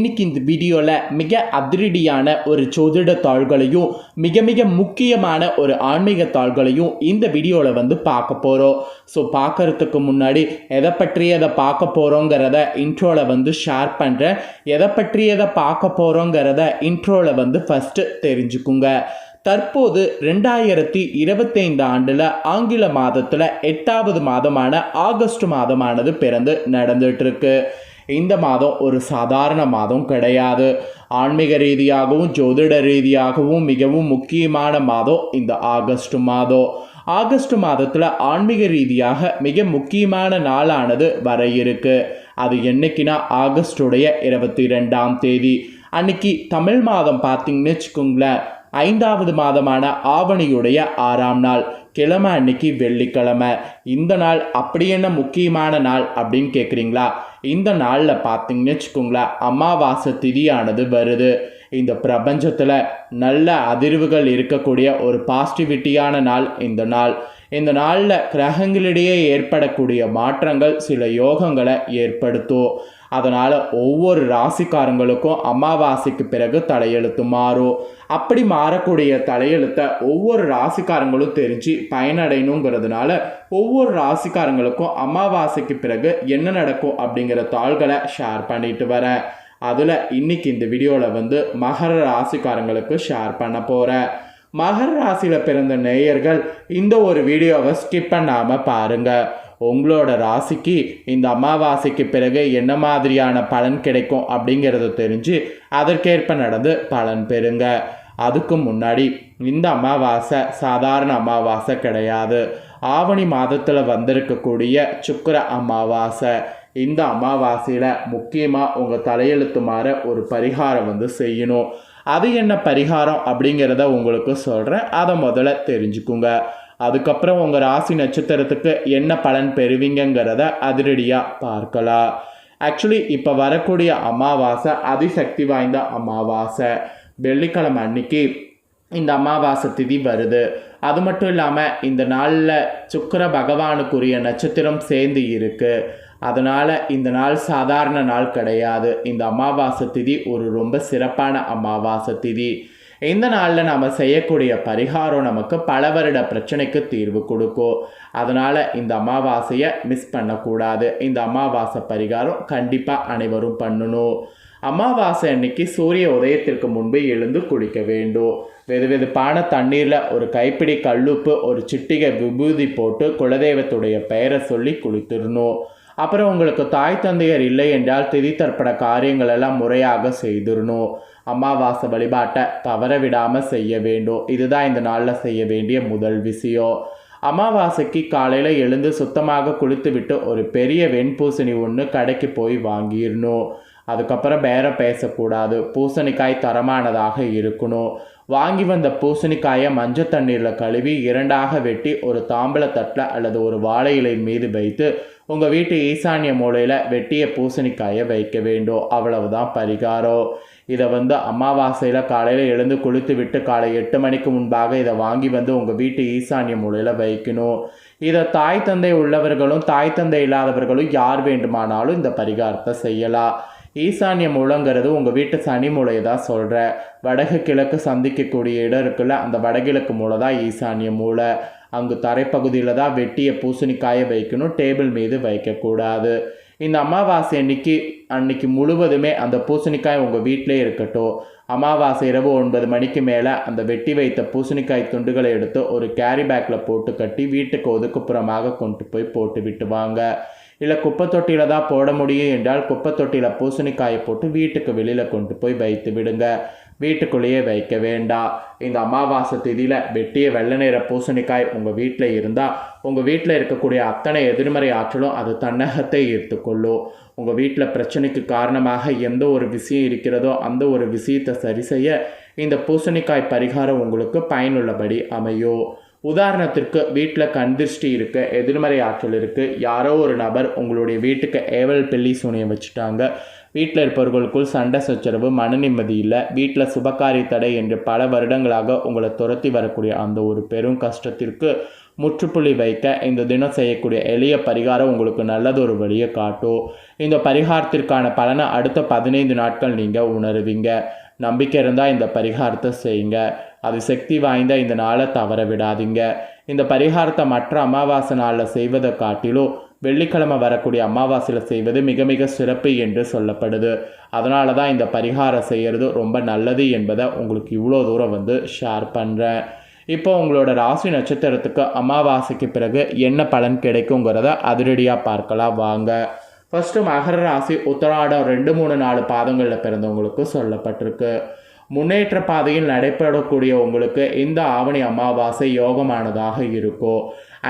இன்னைக்கு இந்த வீடியோவில் மிக அதிரடியான ஒரு ஜோதிட தாள்களையும் மிக மிக முக்கியமான ஒரு ஆன்மீக தாள்களையும் இந்த வீடியோவில் பார்க்க போகிறோம். ஸோ பார்க்கறதுக்கு முன்னாடி எதை பற்றியதை பார்க்க போகிறோங்கிறத இன்ட்ரோவில் ஷேர் பண்ணுறேன். எதை பற்றியதை பார்க்க போகிறோங்கிறத இன்ட்ரோவில் ஃபஸ்ட்டு தெரிஞ்சுக்குங்க. தற்போது 2025 ஆண்டில் ஆங்கில மாதத்தில் 8வது மாதமான ஆகஸ்ட் மாதமானது பிறந்து நடந்துகிட்ருக்கு. இந்த மாதம் ஒரு சாதாரண மாதம் கிடையாது. ஆன்மீக ரீதியாகவும் ஜோதிட ரீதியாகவும் மிகவும் முக்கியமான மாதம் இந்த ஆகஸ்ட் மாதம். ஆகஸ்ட் மாதத்தில் ஆன்மீக ரீதியாக மிக முக்கியமான நாளானது வர இருக்கு. அது என்னைக்குன்னா ஆகஸ்டுடைய 22ஆம் தேதி அன்னைக்கு தமிழ் மாதம் பார்த்தீங்கன்னு வச்சுக்கோங்களேன். 5வது மாதமான ஆவணியுடைய 6ஆம் நாள் கிழமை அன்னைக்கு வெள்ளிக்கிழமை. இந்த நாள் அப்படி என்ன முக்கியமான நாள் அப்படின்னு கேட்குறீங்களா? இந்த நாளில் பார்த்தீங்கன்னு வச்சுக்கோங்களேன், அமாவாசை திதியானது வருது. இந்த பிரபஞ்சத்தில் நல்ல அதிர்வுகள் இருக்கக்கூடிய ஒரு பாசிட்டிவிட்டியான நாள் இந்த நாள். இந்த நாளில் கிரகங்களிடையே ஏற்படக்கூடிய மாற்றங்கள் சில யோகங்களை ஏற்படுத்தும். அதனால் ஒவ்வொரு ராசிக்காரங்களுக்கும் அமாவாசைக்கு பிறகு தலையெழுத்து மாறும். அப்படி மாறக்கூடிய தலையெழுத்தை ஒவ்வொரு ராசிக்காரங்களும் தெரிஞ்சு பயனடையணுங்கிறதுனால ஒவ்வொரு ராசிக்காரங்களுக்கும் அமாவாசைக்கு பிறகு என்ன நடக்கும் அப்படிங்கிற தாள்களை ஷேர் பண்ணிட்டு வரேன். அதில் இன்னைக்கு இந்த வீடியோவில் மகர ராசிக்காரங்களுக்கு ஷேர் பண்ண போகிறேன். மகர ராசியில் பிறந்த நேயர்கள் இந்த ஒரு வீடியோவை ஸ்கிப் பண்ணாமல் பாருங்கள். உங்களோட ராசிக்கு இந்த அமாவாசைக்கு பிறகு என்ன மாதிரியான பலன் கிடைக்கும் அப்படிங்கிறத தெரிஞ்சு அதற்கேற்ப நடந்து பலன் பெறுங்க. அதுக்கு முன்னாடி இந்த அமாவாசை சாதாரண அமாவாசை கிடையாது. ஆவணி மாதத்தில் வந்திருக்கக்கூடிய சுக்கிர அமாவாசை. இந்த அமாவாசையில் முக்கியமாக உங்கள் தலையெழுத்து மாற ஒரு பரிகாரம் செய்யணும். அது என்ன பரிகாரம் அப்படிங்கிறத உங்களுக்கு சொல்கிறேன். அதை முதல்ல தெரிஞ்சுக்குங்க. அதுக்கப்புறம் உங்கள் ராசி நட்சத்திரத்துக்கு என்ன பலன் பெறுவீங்கிறத அதிரடியாக பார்க்கலாம். ஆக்சுவலி இப்போ வரக்கூடிய அமாவாசை அதிசக்தி வாய்ந்த அமாவாசை. வெள்ளிக்கிழமை அன்னைக்கு இந்த அமாவாசை திதி வருது. அது மட்டும் இல்லாமல் இந்த நாளில் சுக்கிர பகவானுக்குரிய நட்சத்திரம் சேர்ந்து இருக்குது. அதனால் இந்த நாள் சாதாரண நாள் கிடையாது. இந்த அமாவாசை திதி ஒரு ரொம்ப சிறப்பான அமாவாசை திதி. இந்த நாளில் நம்ம செய்யக்கூடிய பரிகாரம் நமக்கு பல வருட பிரச்சனைக்கு தீர்வு கொடுக்கும். அதனால் இந்த அமாவாசையை மிஸ் பண்ணக்கூடாது. இந்த அமாவாசை பரிகாரம் கண்டிப்பாக அனைவரும் பண்ணணும். அமாவாசை அன்னைக்கு சூரிய உதயத்திற்கு முன்பு எழுந்து குளிக்க வேண்டும். வெதுவெதுப்பான தண்ணீரில் ஒரு கைப்பிடி கல்லுப்பு ஒரு சிட்டிகை விபூதி போட்டு குலதெய்வத்துடைய பெயரை சொல்லி குளித்திடணும். அப்புறம் உங்களுக்கு தாய் தந்தையர் இல்லை என்றால் திதி தர்ப்பண காரியங்கள் எல்லாம் முறையாக செய்திடணும். அமாவாசை வழிபாட்டை தவற விடாமல் செய்ய வேண்டும். இதுதான் இந்த நாளில் செய்ய வேண்டிய முதல் விஷயம். அமாவாசைக்கு காலையில் எழுந்து சுத்தமாக குளித்து விட்டு ஒரு பெரிய வெண்பூசணி ஒன்று கடைக்கு போய் வாங்கிடணும். அதுக்கப்புறம் வேற பேசக்கூடாது. பூசணிக்காய் தரமானதாக இருக்கணும். வாங்கி வந்த பூசணிக்காயை மஞ்சள் தண்ணீரில் கழுவி 2ஆக வெட்டி ஒரு தாம்பலத்தட்டில் அல்லது ஒரு வாழை இலை மீது வைத்து உங்கள் வீட்டு ஈசானிய மூலையில் வெட்டிய பூசணிக்காயை வைக்க வேண்டும். அவ்வளவுதான் பரிகாரம். இதை அமாவாசையில் காலையில் எழுந்து குளித்து விட்டு காலை 8 மணிக்கு முன்பாக இதை வாங்கி உங்கள் வீட்டு ஈசானிய மூலையில் வைக்கணும். இதை தாய் தந்தை உள்ளவர்களும் தாய் தந்தை இல்லாதவர்களும் யார் வேண்டுமானாலும் இந்த பரிகாரத்தை செய்யலாம். ஈசானிய மூலங்கிறது உங்கள் வீட்டு சனி மூலையை தான் சொல்கிறேன். வடக்கு கிழக்கு சந்திக்கக்கூடிய இடம் இருக்குல்ல, அந்த வடகிழக்கு மூலை தான் ஈசானிய மூலை. அங்கு தரைப்பகுதியில் தான் வெட்டிய பூசணிக்காயை வைக்கணும். டேபிள் மீது வைக்கக்கூடாது. இந்த அமாவாசை அன்னைக்கு முழுவதுமே அந்த பூசணிக்காய் உங்கள் வீட்டிலே இருக்கட்டும். அமாவாசை இரவு 9 மணிக்கு மேலே அந்த வெட்டி வைத்த பூசணிக்காய் துண்டுகளை எடுத்து ஒரு கேரி பேக்கில் போட்டு கட்டி வீட்டுக்கு ஒதுக்குப்புறமாக கொண்டு போய் போட்டு விட்டு வாங்க. இல்லை குப்பை தொட்டியில் தான் போட முடியும் என்றால் குப்பை தொட்டியில் பூசணிக்காயை போட்டு வீட்டுக்கு வெளியில் கொண்டு போய் வைத்து விடுங்க. வீட்டுக்குள்ளேயே வைக்க வேண்டாம். இந்த அமாவாசை திதியில் வெட்டிய வெள்ளை நிற பூசணிக்காய் உங்கள் வீட்டில் இருந்தால் உங்கள் வீட்டில் இருக்கக்கூடிய அத்தனை எதிர்மறை ஆற்றலும் அது தன்னகத்தை ஈர்த்துக்கொள்ளும். உங்கள் வீட்டில் பிரச்சனைக்கு காரணமாக எந்த ஒரு விஷயம் இருக்கிறதோ அந்த ஒரு விஷயத்தை சரி செய்ய இந்த பூசணிக்காய் பரிகாரம் உங்களுக்கு பயனுள்ளபடி அமையும். உதாரணத்திற்கு வீட்டில் கண் திருஷ்டி இருக்குது, எதிர்மறை ஆற்றல் இருக்குது, யாரோ ஒரு நபர் உங்களுடைய வீட்டுக்கு ஏவல் பில்லி சூனியம் வச்சுட்டாங்க, வீட்டில் இருப்பவர்களுக்குள் சண்டை சச்சரவு, மன நிம்மதி இல்லை, வீட்டில் சுபகாரி தடை என்று பல வருடங்களாக உங்களை துரத்தி வரக்கூடிய அந்த ஒரு பெரும் கஷ்டத்திற்கு முற்றுப்புள்ளி வைக்க இந்த தினம் செய்யக்கூடிய எளிய பரிகாரம் உங்களுக்கு நல்லதொரு வழியை காட்டும். இந்த பரிகாரத்திற்கான பலனை அடுத்த 15 நாட்கள் நீங்கள் உணருவீங்க. நம்பிக்கை இருந்தால் இந்த பரிகாரத்தை செய்யுங்க. அது சக்தி வாய்ந்த இந்த நாளை தவற விடாதீங்க. இந்த பரிகாரத்தை மற்ற அமாவாசை நாளில் செய்வதை காட்டிலும் வெள்ளிக்கிழமை வரக்கூடிய அமாவாசையில் செய்வது மிக மிக சிறப்பு என்று சொல்லப்படுது. அதனால தான் இந்த பரிகாரம் செய்கிறது ரொம்ப நல்லது என்பதை உங்களுக்கு இவ்வளோ தூரம் ஷேர் பண்ணுறேன். இப்போ உங்களோட ராசி நட்சத்திரத்துக்கு அமாவாசைக்கு பிறகு என்ன பலன் கிடைக்குங்கிறத அதிரடியாக பார்க்கலாம் வாங்க. ஃபஸ்ட்டு மகர ராசி உத்தராடம் 2, 3, 4 பாதங்களில் பிறந்தவங்களுக்கு சொல்லப்பட்டிருக்கு. முன்னேற்ற பாதையில் நடைபெறக்கூடிய உங்களுக்கு இந்த ஆவணி அமாவாசை யோகமானதாக இருக்கும்.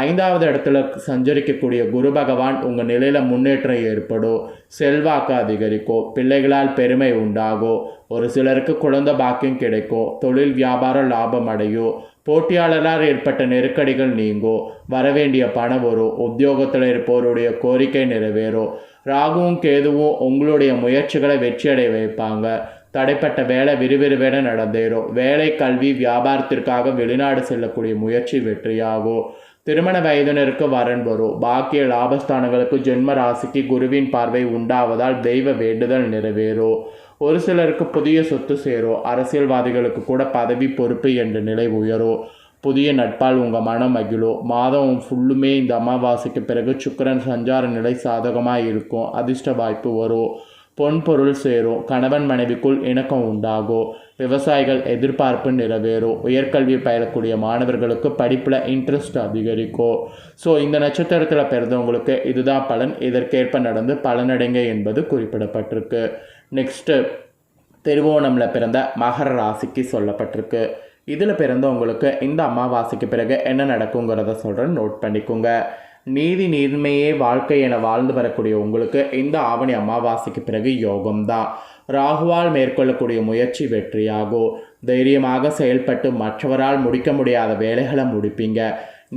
5வது இடத்துல சஞ்சரிக்கக்கூடிய குரு பகவான் உங்கள் நிலையில் முன்னேற்றம் ஏற்படும். செல்வாக்கு அதிகரிக்கும். பிள்ளைகளால் பெருமை உண்டாகும். ஒரு சிலருக்கு குழந்தை பாக்கியம் கிடைக்கும். தொழில் வியாபாரம் லாபம் அடையும். போட்டியாளரால் ஏற்பட்ட நெருக்கடிகள் நீங்கும். வரவேண்டிய பணம் வரும். உத்தியோகத்தில் இருப்பவருடைய கோரிக்கை நிறைவேறும். ராகுவும் கேதுவும் உங்களுடைய முயற்சிகளை வெற்றியடைய வைப்பாங்க. தடைப்பட்ட வேலை விறுவிறுவென நடந்தேறும். வேலை, கல்வி, வியாபாரத்திற்காக வெளிநாடு செல்லக்கூடிய முயற்சி வெற்றியாகும். திருமண வயதினருக்கு வரன் வரும். பாக்கிய லாபஸ்தானங்களுக்கு ஜென்ம ராசிக்கு குருவின் பார்வை உண்டாவதால் தெய்வ வேண்டுதல் நிறைவேறும். ஒரு சிலருக்கு புதிய சொத்து சேரும். அரசியல்வாதிகளுக்கு கூட பதவி, பொறுப்பு என்ற நிலை உயரும். புதிய நட்பால் உங்கள் மனம் மகிழும். மாதம் ஃபுல்லுமே இந்த அமாவாசைக்கு பிறகு சுக்கிரன் சஞ்சார நிலை சாதகமாக இருக்கும். அதிர்ஷ்ட வாய்ப்பு வரும். பொன்பொருள் சேரும். கணவன் மனைவிக்குள் இணக்கம் உண்டாகும். விவசாயிகள் எதிர்பார்ப்பு நிறைவேறும். உயர்கல்வி பயிலக்கூடிய மாணவர்களுக்கு படிப்பில் இன்ட்ரெஸ்ட் அதிகரிக்கும். ஸோ இந்த நட்சத்திரத்தில் பிறந்தவங்களுக்கு இதுதான் பலன். இதற்கேற்ப நடந்து பலனடைங்க என்பது குறிப்பிடப்பட்டிருக்கு. நெக்ஸ்ட்டு திருவோணமில் பிறந்த மகர ராசிக்கு சொல்லப்பட்டிருக்கு. இதில் பிறந்தவங்களுக்கு இந்த அமாவாசைக்கு பிறகு என்ன நடக்குங்கிறத சொல்கிறேன், நோட் பண்ணிக்கோங்க. நீதி நேர்மையே வாழ்க்கை என வாழ்ந்து வரக்கூடிய உங்களுக்கு இந்த ஆவணி அமாவாசைக்கு பிறகு யோகம்தான். ராகுவால் மேற்கொள்ளக்கூடிய முயற்சி வெற்றியாகும். தைரியமாக செயல்பட்டு மற்றவரால் முடிக்க முடியாத வேலைகளை முடிப்பீங்க.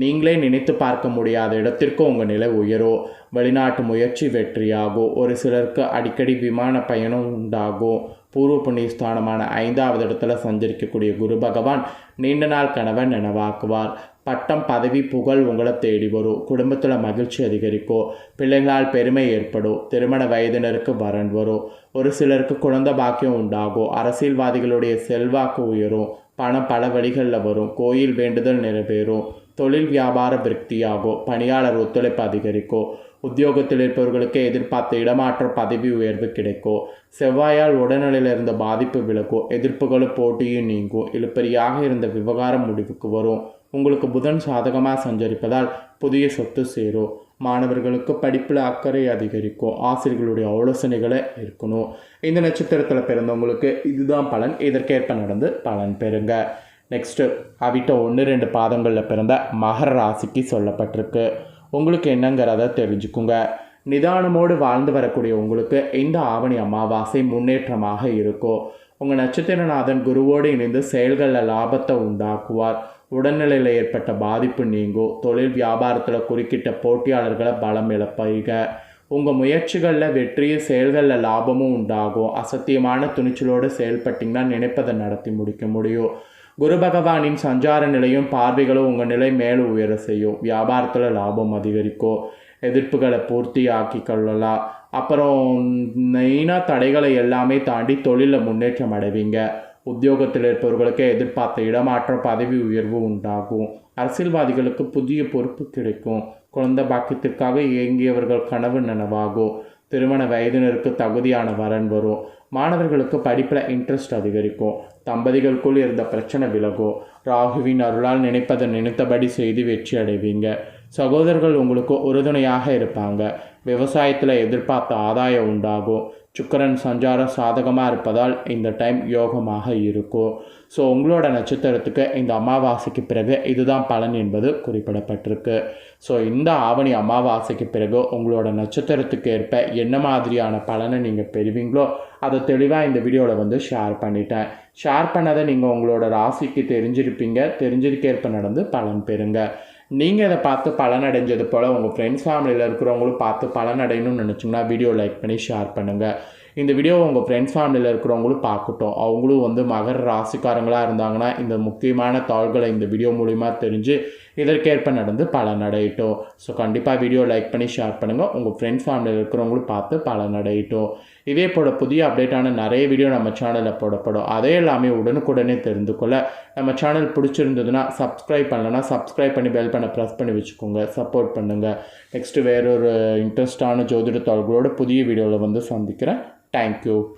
நீங்களே நினைத்து பார்க்க முடியாத இடத்திற்கு உங்கள் நிலை உயரும். வெளிநாட்டு முயற்சி வெற்றியாகும். ஒரு சிலருக்கு அடிக்கடி விமான பயணம் உண்டாகும். பூர்வ புண்ணிய ஸ்தானமான 5வது இடத்துல சஞ்சரிக்கக்கூடிய குரு பகவான் நீண்ட நாள் கனவை நினைவாக்குவார். பட்டம், பதவி, புகழ் உங்களை தேடி வரும். குடும்பத்தில் மகிழ்ச்சி அதிகரிக்கும். பிள்ளைகளால் பெருமை ஏற்படும். திருமண வயதினருக்கு வரன் வரும். ஒரு சிலருக்கு குழந்தை பாக்கியம் உண்டாகும். அரசியல்வாதிகளுடைய செல்வாக்கு உயரும். பணம் பல வழிகளில் வரும். கோயில் வேண்டுதல் நிறைவேறும். தொழில் வியாபார விருத்தியாகும். பணியாளர் ஒத்துழைப்பு அதிகரிக்கும். உத்தியோகத்தில் இருப்பவர்களுக்கு எதிர்பார்த்த இடமாற்ற பதவி உயர்வு கிடைக்கும். செவ்வாயால் உடல்நிலையில் இருந்த பாதிப்பு விலகும். எதிர்ப்புகளும் போட்டியும் நீங்கும். இழுபறியாக இருந்த விவகாரம் முடிவுக்கு வரும். உங்களுக்கு புதன் சாதகமாக சஞ்சரிப்பதால் புதிய சொத்து சேரும். மாணவர்களுக்கு படிப்பில் அக்கறை அதிகரிக்கும். ஆசிரியர்களுடைய ஆலோசனைகளை இருக்கணும். இந்த நட்சத்திரத்தில் பிறந்தவங்களுக்கு இதுதான் பலன். இதற்கேற்ப நடந்து பலன் பெறுங்க. நெக்ஸ்ட்டு அவிட்ட 1, 2 பாதங்களில் பிறந்த மகர ராசிக்கு சொல்லப்பட்டிருக்கு. உங்களுக்கு என்னங்கிறத தெரிஞ்சுக்குங்க. நிதானமோடு வாழ்ந்து வரக்கூடிய உங்களுக்கு இந்த ஆவணி அமாவாசை முன்னேற்றமாக இருக்கும். உங்கள் நட்சத்திரநாதன் குருவோடு இணைந்து செயல்களில் லாபத்தை உண்டாக்குவார். உடல்நிலையில் ஏற்பட்ட பாதிப்பு நீங்கும். தொழில் வியாபாரத்தில் குறுக்கிட்ட போட்டியாளர்களை பலம் இழப்பீங்க. உங்கள் முயற்சிகளில் வெற்றியும் செயல்களில் லாபமும் உண்டாகும். அசத்தியமான துணிச்சலோடு செயல்பட்டிங்கன்னா நினைப்பதை நடத்தி முடிக்க முடியும். குரு பகவானின் சஞ்சார நிலையும் பார்வைகளும் உங்கள் நிலை மேலும் உயர செய்யும். வியாபாரத்தில் லாபம் அதிகரிக்கும். எதிர்ப்புகளை பூர்த்தி ஆக்கி கொள்ளலாம். அப்புறம் மெயினாக தடைகளை எல்லாமே தாண்டி தொழிலில் முன்னேற்றம் அடைவீங்க. உத்தியோகத்தில் இருப்பவர்களுக்கு எதிர்பார்த்த இடமாற்ற பதவி உயர்வு உண்டாகும். அரசியல்வாதிகளுக்கு புதிய பொறுப்பு கிடைக்கும். குழந்தை பாக்கியத்திற்காக இயங்கியவர்கள் கனவு நனவாகும். திருமண வயதினருக்கு தகுதியான வரன் வரும். மாணவர்களுக்கு படிப்பில் இன்ட்ரெஸ்ட் அதிகரிக்கும். தம்பதிகளுக்குள் இருந்த பிரச்சனை விலகும். ராகுவின் அருளால் நினைப்பதை நினைத்தபடி செய்து வெற்றி அடைவீங்க. சகோதரர்கள் உங்களுக்கு உறுதுணையாக இருப்பாங்க. விவசாயத்தில் எதிர்பார்த்த ஆதாயம் உண்டாகும். சுக்கிரன் சஞ்சாரம் சாதகமாக இருப்பதால் இந்த டைம் யோகமாக இருக்கும். ஸோ உங்களோட நட்சத்திரத்துக்கு இந்த அமாவாசைக்கு பிறகு இதுதான் பலன் என்பது குறிப்பிடப்பட்டிருக்கு. ஸோ இந்த ஆவணி அமாவாசைக்கு பிறகு உங்களோட நட்சத்திரத்துக்கு ஏற்ப என்ன மாதிரியான பலனை நீங்கள் பெறுவீங்களோ அதை தெளிவாக இந்த வீடியோவில் ஷேர் பண்ணிட்டேன். ஷேர் பண்ணதை நீங்கள் உங்களோட ராசிக்கு தெரிஞ்சிருப்பீங்க. தெரிஞ்சதுக்கேற்ப நடந்து பலன் பெறுங்க. நீங்கள் இதை பார்த்து பலனடைஞ்சது போல் உங்கள் ஃப்ரெண்ட்ஸ் ஃபேமிலியில் இருக்கிறவங்களும் பார்த்து பலனடையணும்னு நினச்சிங்கன்னா வீடியோ லைக் பண்ணி ஷேர் பண்ணுங்கள். இந்த வீடியோவை உங்கள் ஃப்ரெண்ட்ஸ் ஃபேமிலியில் இருக்கிறவங்களும் பார்க்கட்டும். அவங்களும் மகர ராசிக்காரங்களாக இருந்தாங்கன்னா இந்த முக்கியமான தாள்களை இந்த வீடியோ மூலிமா தெரிஞ்சு இதற்கேற்ப நடந்து பலனடையட்டும். ஸோ கண்டிப்பாக வீடியோ லைக் பண்ணி ஷேர் பண்ணுங்கள். உங்கள் ஃப்ரெண்ட்ஸ் ஃபேமிலியில் இருக்கிறவங்களும் பார்த்து பலனடையட்டும். இதே போல் புதிய அப்டேட்டான நிறைய வீடியோ நம்ம சேனலில் போடப்படும். அதே எல்லாமே உடனுக்குடனே தெரிந்து கொள்ள நம்ம சேனல் பிடிச்சிருந்ததுன்னா சப்ஸ்கிரைப் பண்ணலன்னா சப்ஸ்கிரைப் பண்ணி பெல் பண்ண ப்ரெஸ் பண்ணி வச்சுக்கோங்க. சப்போர்ட் பண்ணுங்கள். நெக்ஸ்ட்டு வேறொரு இன்ட்ரெஸ்டான ஜோதிட தாள்களோட புதிய வீடியோவில் வந்து சந்திக்கிறேன். தேங்க்யூ.